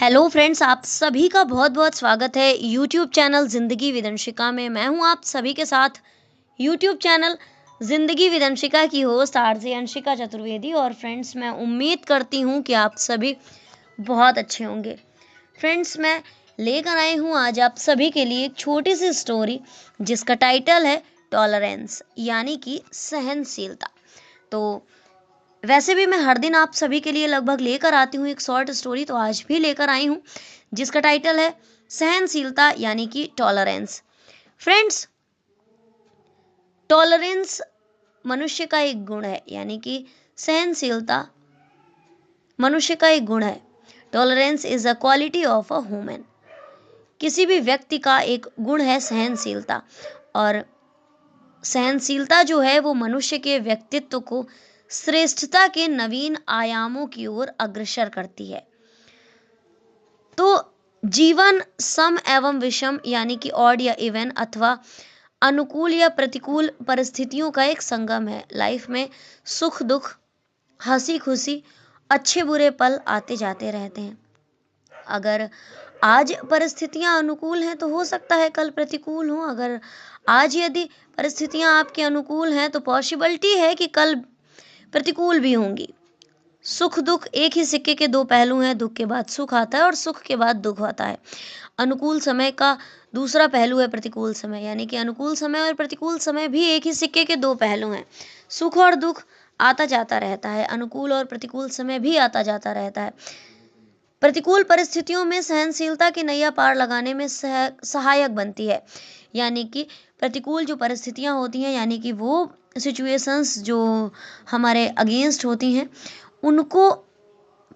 Hello friends, आप सभी का बहुत बहुत स्वागत है यूट्यूब चैनल ज़िंदगी विदंशिका में। मैं हूं आप सभी के साथ यूट्यूब चैनल ज़िंदगी विदंशिका की होस्ट आरजे अंशिका चतुर्वेदी। और फ्रेंड्स, मैं उम्मीद करती हूं कि आप सभी बहुत अच्छे होंगे। फ्रेंड्स, मैं लेकर आई हूं आज आप सभी के लिए एक छोटी सी स्टोरी जिसका टाइटल है टॉलरेंस, यानी कि सहनशीलता। तो वैसे भी मैं हर दिन आप सभी के लिए लगभग लेकर आती हूँ एक शॉर्ट स्टोरी, तो आज भी लेकर आई हूँ जिसका टाइटल है सहनशीलता, यानी कि टॉलरेंस। फ्रेंड्स, टॉलरेंस मनुष्य का एक गुण है, यानी कि सहनशीलता मनुष्य का एक गुण है। Tolerance is a quality of a human. किसी भी व्यक्ति का एक गुण है सहनशीलता, और सहनशीलता जो है वो मनुष्य के व्यक्तित्व को श्रेष्ठता के नवीन आयामों की ओर अग्रसर करती है। तो जीवन सम एवं विषम, यानी कि ऑड या इवन, अथवा अनुकूल या प्रतिकूल परिस्थितियों का एक संगम है। लाइफ में सुख दुख, हंसी खुशी, अच्छे बुरे पल आते जाते रहते हैं। अगर आज परिस्थितियां अनुकूल हैं तो हो सकता है कल प्रतिकूल हो। अगर आज यदि परिस्थितियां आपके अनुकूल हैं तो पॉसिबिलिटी है कि कल प्रतिकूल भी होंगी। सुख दुख एक ही सिक्के के दो पहलू हैं। दुख के बाद सुख आता है और सुख के बाद दुख आता है। अनुकूल समय का दूसरा पहलू है प्रतिकूल समय, यानी कि अनुकूल समय और प्रतिकूल समय भी एक ही सिक्के के दो पहलू हैं। सुख और दुख आता जाता रहता है, अनुकूल और प्रतिकूल समय भी आता जाता रहता है। प्रतिकूल परिस्थितियों में सहनशीलता की नैया पार लगाने में सहायक बनती है। यानी कि प्रतिकूल जो परिस्थितियां होती हैं, यानी कि वो सिचुएशंस जो हमारे अगेंस्ट होती हैं, उनको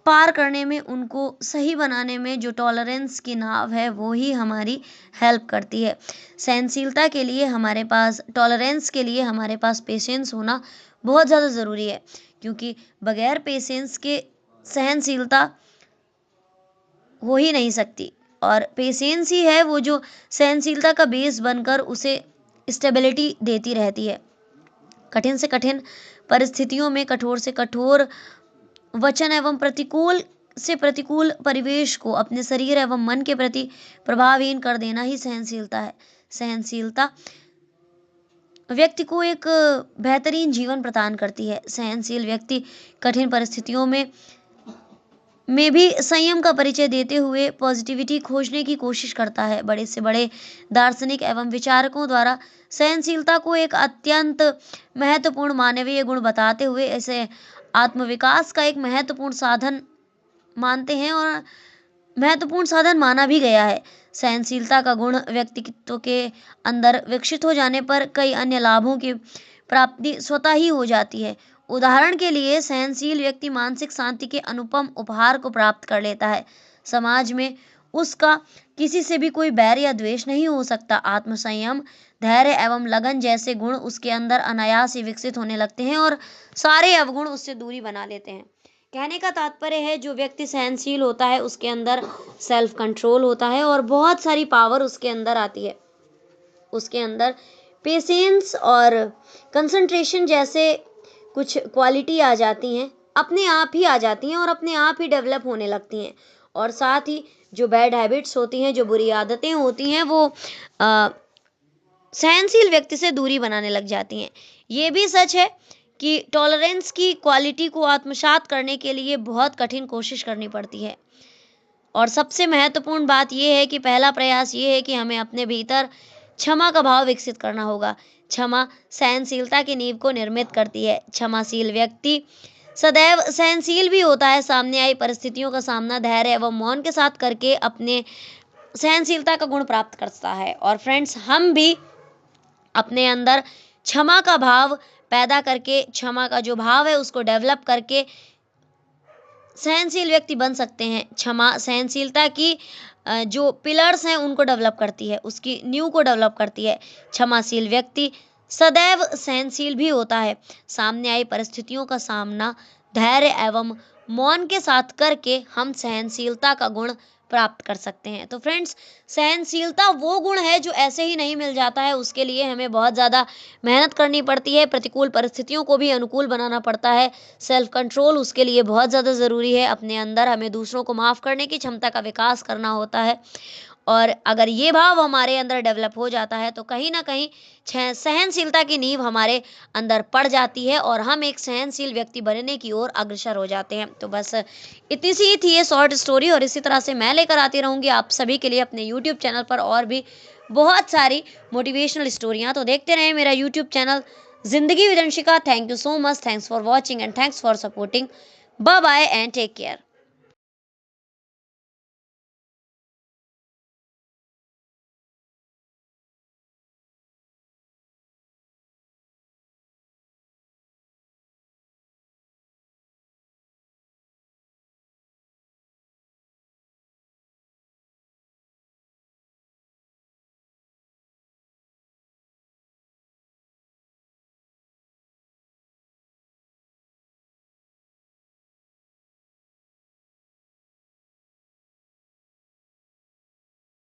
पार करने में, उनको सही बनाने में जो टॉलरेंस की नाव है वो ही हमारी हेल्प करती है। सहनशीलता के लिए हमारे पास, टॉलरेंस के लिए हमारे पास पेशेंस होना बहुत ज़्यादा ज़रूरी है, क्योंकि बगैर पेशेंस के सहनशीलता हो ही नहीं सकती। और पेशेंस ही है वो जो सहनशीलता का बेस बनकर उसे स्टेबिलिटी देती रहती है। कठिन से कठिन परिस्थितियों में कठोर से कठोर वचन एवं प्रतिकूल से प्रतिकूल परिवेश को अपने शरीर एवं मन के प्रति प्रभावहीन कर देना ही सहनशीलता है। सहनशीलता व्यक्ति को एक बेहतरीन जीवन प्रदान करती है। सहनशील व्यक्ति कठिन परिस्थितियों में भी संयम का परिचय देते हुए पॉजिटिविटी खोजने की कोशिश करता है। बड़े से बड़े दार्शनिक एवं विचारकों द्वारा सहनशीलता को एक अत्यंत महत्वपूर्ण मानवीय गुण बताते हुए इसे आत्मविकास का एक महत्वपूर्ण साधन मानते हैं, और महत्वपूर्ण साधन माना भी गया है। सहनशीलता का गुण व्यक्तित्व के अंदर विकसित हो जाने पर कई अन्य लाभों की प्राप्ति स्वतः ही हो जाती है। उदाहरण के लिए, सहनशील व्यक्ति मानसिक शांति के अनुपम उपहार को प्राप्त कर लेता है। समाज में उसका किसी से भी कोई बैर या द्वेष नहीं हो सकता। आत्मसंयम, धैर्य एवं लगन जैसे गुण उसके अंदर अनायास ही विकसित होने लगते हैं और सारे अवगुण उससे दूरी बना लेते हैं। कहने का तात्पर्य है, जो व्यक्ति सहनशील होता है उसके अंदर सेल्फ कंट्रोल होता है और बहुत सारी पावर उसके अंदर आती है। उसके अंदर पेशेंस और कंसंट्रेशन जैसे कुछ क्वालिटी आ जाती हैं, अपने आप ही आ जाती हैं और अपने आप ही डेवलप होने लगती हैं। और साथ ही जो बैड हैबिट्स होती हैं, जो बुरी आदतें होती हैं, वो सहनशील व्यक्ति से दूरी बनाने लग जाती हैं। ये भी सच है कि टॉलरेंस की क्वालिटी को आत्मसात करने के लिए बहुत कठिन कोशिश करनी पड़ती है। और सबसे महत्वपूर्ण बात यह है कि पहला प्रयास ये है कि हमें अपने भीतर क्षमा का भाव विकसित करना होगा। क्षमा सहनशीलता की नींव को निर्मित करती है। क्षमाशील व्यक्ति सदैव सहनशील भी होता है। सामने आई परिस्थितियों का सामना धैर्य एवं मौन के साथ करके अपने सहनशीलता का गुण प्राप्त करता है। और फ्रेंड्स, हम भी अपने अंदर क्षमा का भाव पैदा करके, क्षमा का जो भाव है उसको डेवलप करके सहनशील व्यक्ति बन सकते हैं। क्षमा सहनशीलता की जो पिलर्स हैं उनको डेवलप करती है, उसकी नींव को डेवलप करती है। क्षमाशील व्यक्ति सदैव सहनशील भी होता है। सामने आई परिस्थितियों का सामना धैर्य एवं मौन के साथ करके हम सहनशीलता का गुण प्राप्त कर सकते हैं। तो फ्रेंड्स, सहनशीलता वो गुण है जो ऐसे ही नहीं मिल जाता है, उसके लिए हमें बहुत ज़्यादा मेहनत करनी पड़ती है, प्रतिकूल परिस्थितियों को भी अनुकूल बनाना पड़ता है। सेल्फ कंट्रोल उसके लिए बहुत ज़्यादा ज़रूरी है। अपने अंदर हमें दूसरों को माफ़ करने की क्षमता का विकास करना होता है, और अगर ये भाव हमारे अंदर डेवलप हो जाता है तो कहीं ना कहीं सहनशीलता की नींव हमारे अंदर पड़ जाती है और हम एक सहनशील व्यक्ति बनने की ओर अग्रसर हो जाते हैं। तो बस इतनी सी ही थी ये शॉर्ट स्टोरी, और इसी तरह से मैं लेकर आती रहूँगी आप सभी के लिए अपने यूट्यूब चैनल पर और भी बहुत सारी मोटिवेशनल स्टोरियाँ। तो देखते रहें मेरा यूट्यूब चैनल जिंदगी with Anshika. Thank you so much, thanks for watching and thanks for supporting. Bye bye and take care.